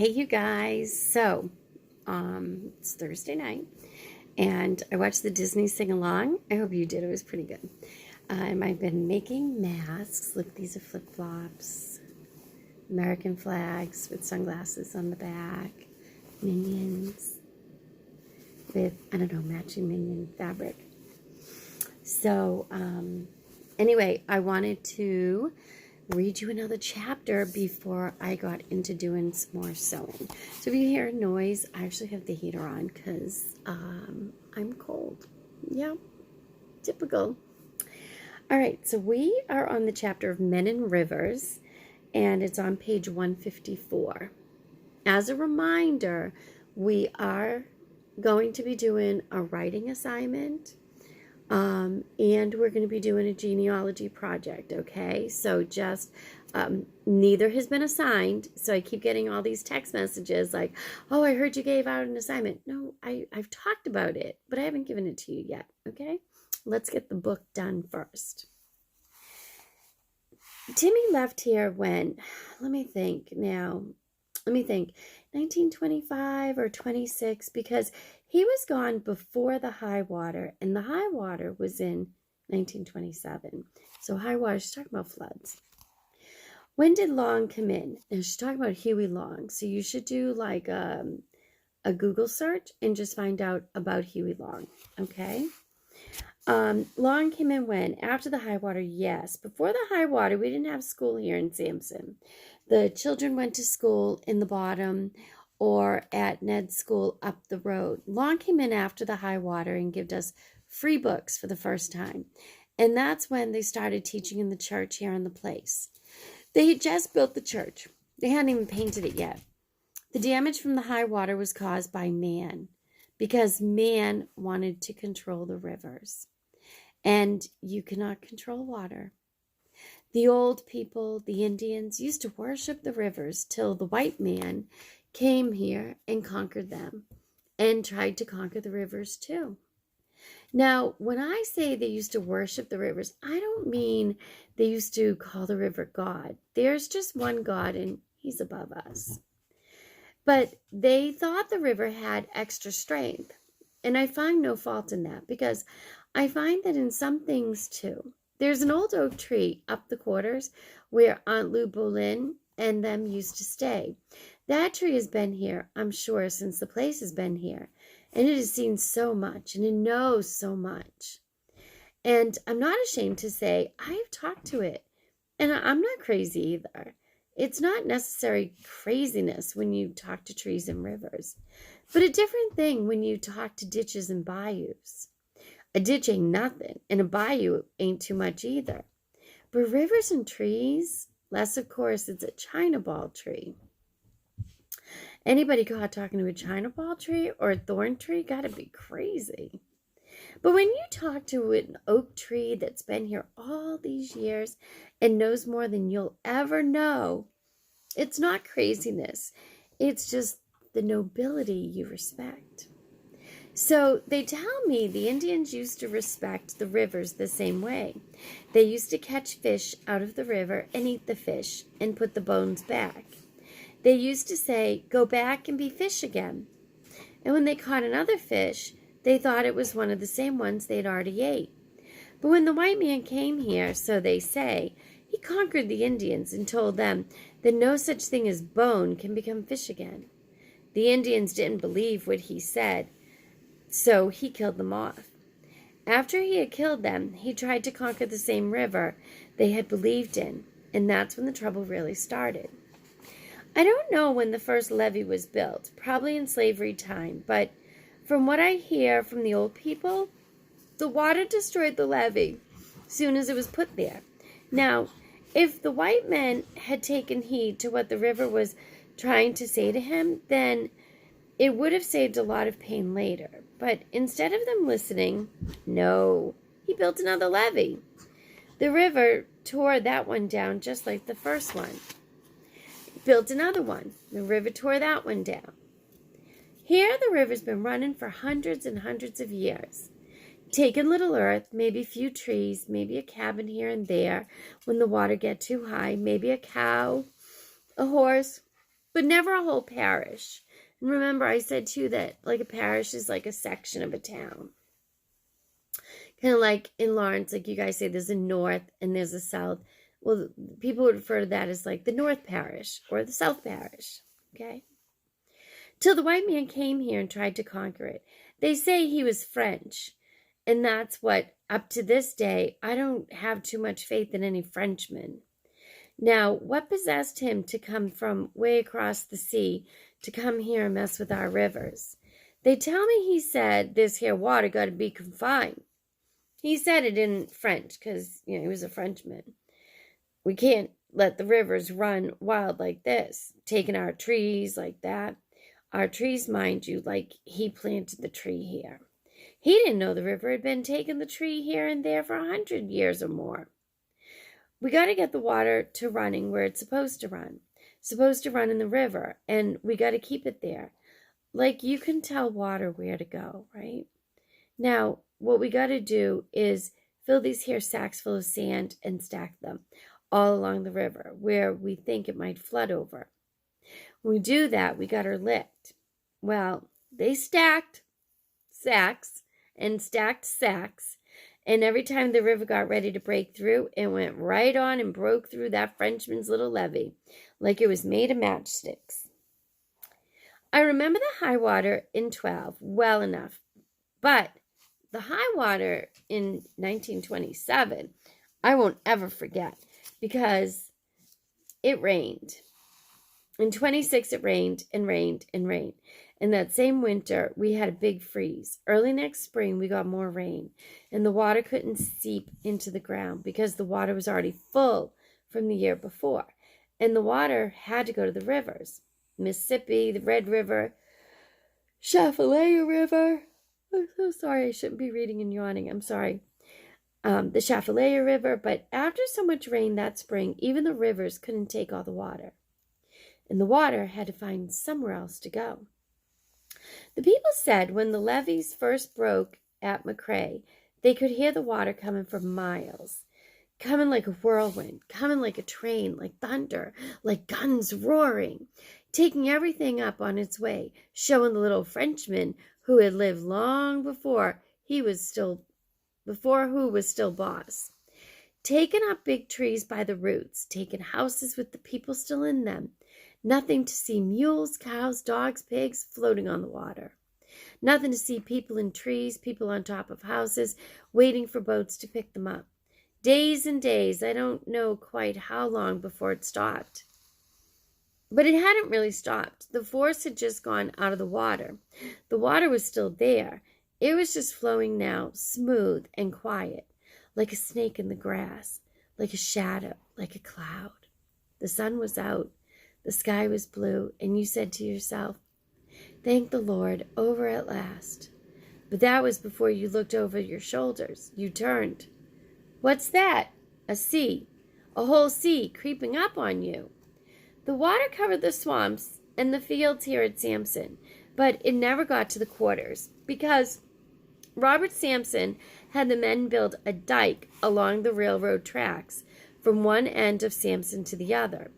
Hey, you guys. It's Thursday night, and I watched the Disney sing along. I hope you did. It was pretty good. I've been making masks. Look, these are flip flops, American flags with sunglasses on the back, minions with, I don't know, matching minion fabric. Anyway, I wanted to read you another chapter before I got into doing some more sewing. So if you hear a noise, I actually have the heater on because I'm cold. Yeah, typical. All right, so we are on the chapter of Men and Rivers, and it's on page 154. As a reminder, we are going to be doing a writing assignment. And we're going to be doing a genealogy project, okay? So just, neither has been assigned, so I keep getting all these text messages like, oh, I heard you gave out an assignment. No, I've talked about it, but I haven't given it to you yet, okay? Let's get the book done first. Timmy left here when, let me think, 1925 or 26, because he was gone before the high water, and the high water was in 1927. So high water, she's talking about floods. When did Long come in? And she's talking about Huey Long. So you should do like a Google search and just find out about Huey Long, okay? Long came in when? After the high water, yes. Before the high water, we didn't have school here in Sampson. The children went to school in the bottom or at Ned's school up the road. Long came in after the high water and gave us free books for the first time. And that's when they started teaching in the church here in the place. They had just built the church. They hadn't even painted it yet. The damage from the high water was caused by man, because man wanted to control the rivers. And you cannot control water. The old people, the Indians, used to worship the rivers till the white man came here and conquered them and tried to conquer the rivers too. Now, when I say they used to worship the rivers, I don't mean they used to call the river God. There's just one God and he's above us. But they thought the river had extra strength. And I find no fault in that, because I find that in some things too. There's an old oak tree up the quarters where Aunt Lou Boleyn and them used to stay. That tree has been here, I'm sure, since the place has been here. And it has seen so much, and it knows so much. And I'm not ashamed to say I've talked to it. And I'm not crazy either. It's not necessary craziness when you talk to trees and rivers, but a different thing when you talk to ditches and bayous. A ditch ain't nothing, and a bayou ain't too much either. But rivers and trees, less of course, it's a China ball tree. Anybody caught talking to a China ball tree or a thorn tree gotta be crazy. But when you talk to an oak tree that's been here all these years and knows more than you'll ever know, it's not craziness. It's just the nobility you respect. So they tell me the Indians used to respect the rivers the same way. They used to catch fish out of the river and eat the fish and put the bones back. They used to say, go back and be fish again. And when they caught another fish, they thought it was one of the same ones they'd already ate. But when the white man came here, so they say, he conquered the Indians and told them that no such thing as bone can become fish again. The Indians didn't believe what he said, so he killed them off. After he had killed them, he tried to conquer the same river they had believed in, and that's when the trouble really started. I don't know when the first levee was built, probably in slavery time, but from what I hear from the old people, the water destroyed the levee soon as it was put there. Now, if the white men had taken heed to what the river was trying to say to him, then it would have saved a lot of pain later. But instead of them listening, no, he built another levee. The river tore that one down just like the first one. Built another one. The river tore that one down. Here the river's been running for hundreds and hundreds of years. Taking little earth, maybe a few trees, maybe a cabin here and there when the water get too high, maybe a cow, a horse, but never a whole parish. And remember, I said too that like a parish is like a section of a town. Kind of like in Lawrence, like you guys say, there's a north and there's a south. Well, people would refer to that as like the North Parish or the South Parish. Okay? Till the white man came here and tried to conquer it. They say he was French. And that's what, up to this day, I don't have too much faith in any Frenchman. Now, what possessed him to come from way across the sea to come here and mess with our rivers? They tell me he said this here water got to be confined. He said it in French because, he was a Frenchman. We can't let the rivers run wild like this, taking our trees like that. Our trees, mind you, like he planted the tree here. He didn't know the river had been taking the tree here and there for 100 years or more. We got to get the water to running where it's supposed to run. Supposed to run in the river, and we got to keep it there. Like you can tell water where to go, right? Now, what we got to do is fill these here sacks full of sand and stack them all along the river where we think it might flood over. When we do that, we got her licked. Well, they stacked sacks and stacked sacks, and every time the river got ready to break through, it went right on and broke through that Frenchman's little levee like it was made of matchsticks. I remember the high water in 12 well enough, but the high water in 1927, I won't ever forget because it rained. In 26, it rained and rained and rained. And that same winter, we had a big freeze. Early next spring, we got more rain, and the water couldn't seep into the ground because the water was already full from the year before. And the water had to go to the rivers. Mississippi, the Red River, Chafalaya River. I'm so sorry, I shouldn't be reading and yawning. I'm sorry. The Chafalaya River. But after so much rain that spring, even the rivers couldn't take all the water. And the water had to find somewhere else to go. The people said when the levees first broke at McCrae, they could hear the water coming for miles, coming like a whirlwind, coming like a train, like thunder, like guns roaring, taking everything up on its way, showing the little Frenchman who had lived long before who was still boss, taking up big trees by the roots, taking houses with the people still in them. Nothing to see mules, cows, dogs, pigs floating on the water. Nothing to see people in trees, people on top of houses, waiting for boats to pick them up. Days and days, I don't know quite how long before it stopped. But it hadn't really stopped. The force had just gone out of the water. The water was still there. It was just flowing now, smooth and quiet, like a snake in the grass, like a shadow, like a cloud. The sun was out. The sky was blue, and you said to yourself, "Thank the Lord, over at last." But that was before you looked over your shoulders. You turned. What's that? A sea. A whole sea creeping up on you. The water covered the swamps and the fields here at Sampson, but it never got to the quarters because Robert Sampson had the men build a dike along the railroad tracks from one end of Sampson to the other.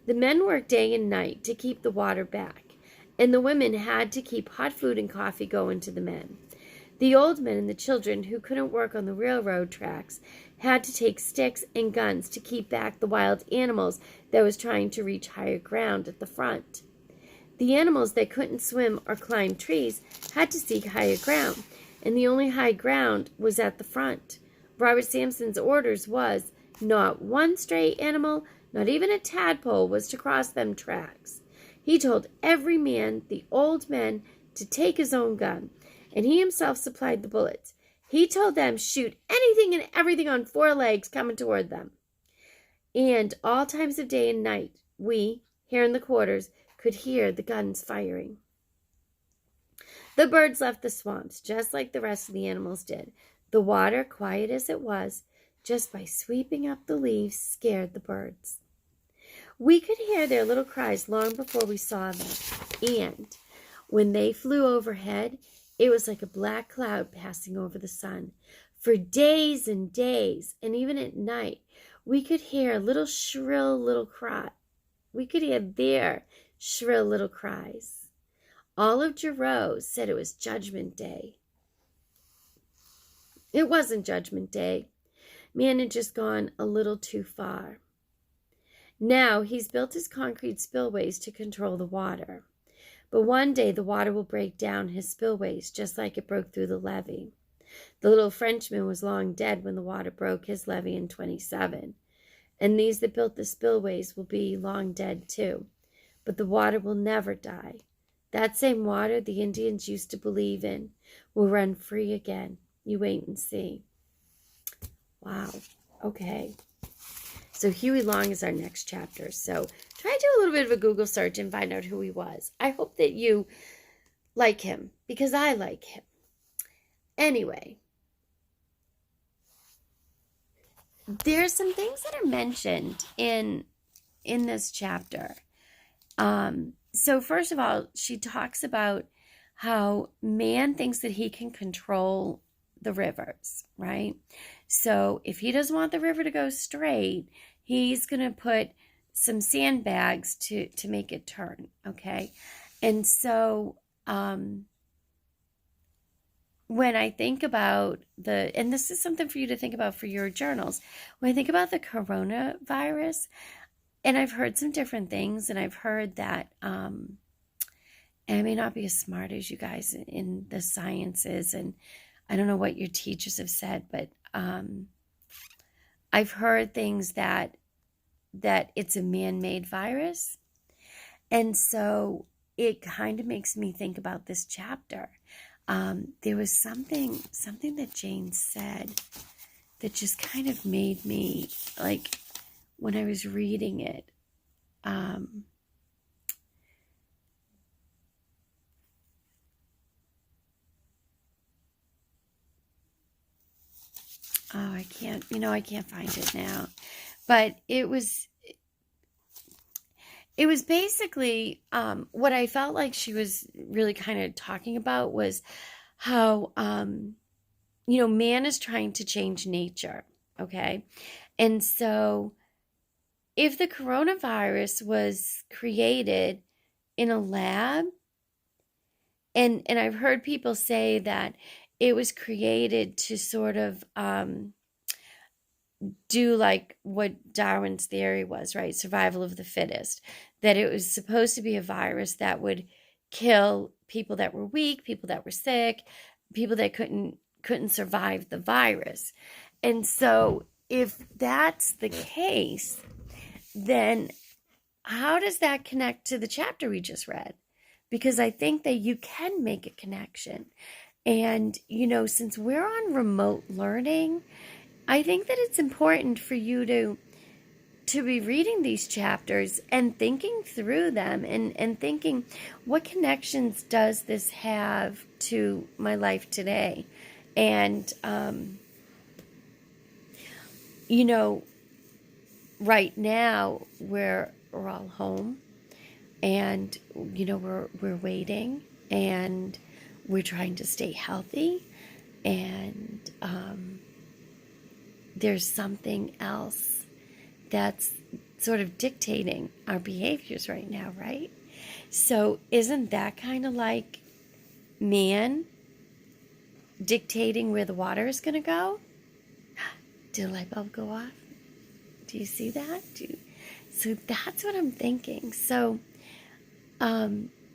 The men worked day and night to keep the water back, and the women had to keep hot food and coffee going to the men. The old men and the children who couldn't work on the railroad tracks had to take sticks and guns to keep back the wild animals that was trying to reach higher ground at the front. The animals that couldn't swim or climb trees had to seek higher ground, and the only high ground was at the front. Robert Sampson's orders was not one stray animal, not even a tadpole, was to cross them tracks. He told every man, the old men, to take his own gun, and he himself supplied the bullets. He told them shoot anything and everything on four legs coming toward them. And all times of day and night, we, here in the quarters, could hear the guns firing. The birds left the swamps, just like the rest of the animals did. The water, quiet as it was, just by sweeping up the leaves, scared the birds. We could hear their little cries long before we saw them, and when they flew overhead, it was like a black cloud passing over the sun. For days and days, and even at night, we could hear a little shrill little cry. We could hear their shrill little cries. All of Jarreau said it was Judgment Day. It wasn't Judgment Day. Man had just gone a little too far. Now he's built his concrete spillways to control the water. But one day the water will break down his spillways just like it broke through the levee. The little Frenchman was long dead when the water broke his levee in 27. And these that built the spillways will be long dead too. But the water will never die. That same water the Indians used to believe in will run free again. You wait and see. Wow. Okay. So Huey Long is our next chapter. So try to do a little bit of a Google search and find out who he was. I hope that you like him because I like him. Anyway, there's some things that are mentioned in this chapter. So first of all, she talks about how man thinks that he can control the rivers, right? So if he doesn't want the river to go straight, he's going to put some sandbags to make it turn, okay? And so when I think about and this is something for you to think about for your journals, when I think about the coronavirus, and I've heard some different things, and I've heard that, and I may not be as smart as you guys in the sciences, and I don't know what your teachers have said, but I've heard things that it's a man-made virus. And so it kind of makes me think about this chapter. There was something that Jane said that just kind of made me, like, when I was reading it, I can't find it now. But it was basically what I felt like she was really kind of talking about was how, man is trying to change nature, okay? And so if the coronavirus was created in a lab, and I've heard people say that it was created to sort of do like what Darwin's theory was, right? Survival of the fittest. That it was supposed to be a virus that would kill people that were weak, people that were sick, people that couldn't survive the virus. And so if that's the case, then how does that connect to the chapter we just read? Because I think that you can make a connection. And, since we're on remote learning, I think that it's important for you to be reading these chapters and thinking through them and thinking, what connections does this have to my life today? And, right now we're all home, and, we're waiting, and we're trying to stay healthy, and there's something else that's sort of dictating our behaviors right now, right? So isn't that kind of like man dictating where the water is going to go? Did a light bulb go off? Do you see that? So that's what I'm thinking. So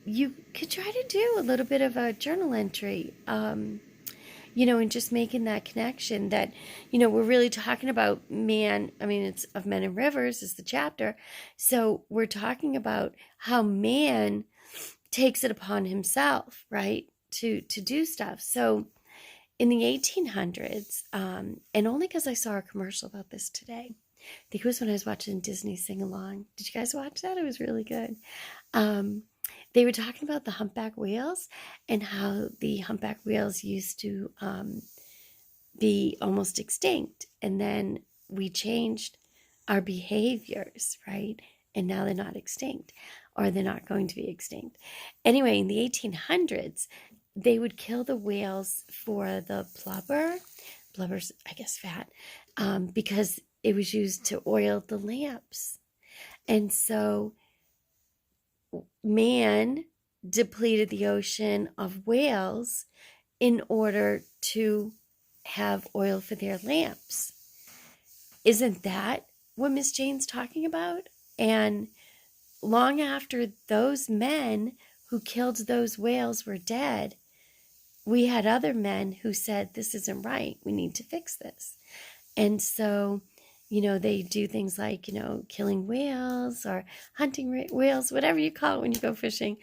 you could try to do a little bit of a journal entry, and just making that connection that, we're really talking about man. I mean, it's of Men and Rivers is the chapter. So we're talking about how man takes it upon himself, right, to do stuff. So in the 1800s, and only because I saw a commercial about this today, I think it was when I was watching Disney Sing Along. Did you guys watch that? It was really good. They were talking about the humpback whales and how the humpback whales used to be almost extinct. And then we changed our behaviors, right? And now they're not extinct, or they're not going to be extinct. Anyway, in the 1800s, they would kill the whales for the blubber. Blubber's, I guess, fat, because it was used to oil the lamps. And so man depleted the ocean of whales in order to have oil for their lamps. Isn't that what Miss Jane's talking about? And long after those men who killed those whales were dead, we had other men who said, this isn't right. We need to fix this. And so, they do things like, killing whales or hunting whales, whatever you call it when you go fishing,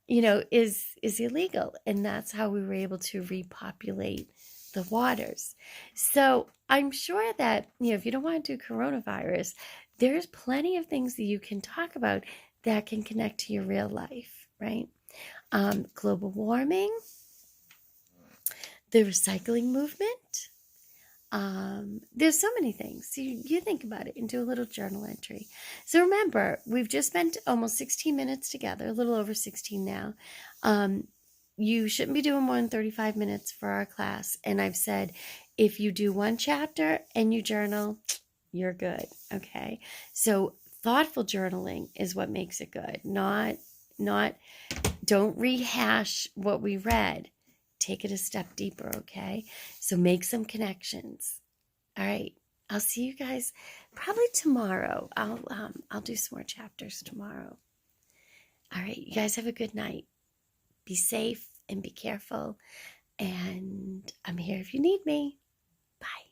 is illegal. And that's how we were able to repopulate the waters. So I'm sure that, if you don't want to do coronavirus, there's plenty of things that you can talk about that can connect to your real life, right? Global warming, the recycling movement. There's so many things. So you think about it and do a little journal entry. So remember, we've just spent almost 16 minutes together, a little over 16 now. You shouldn't be doing more than 35 minutes for our class. And I've said, if you do one chapter and you journal, you're good. Okay. So thoughtful journaling is what makes it good. Not don't rehash what we read. Take it a step deeper, okay? So make some connections. All right. I'll see you guys probably tomorrow. I'll do some more chapters tomorrow. All right. You guys have a good night. Be safe and be careful. And I'm here if you need me. Bye.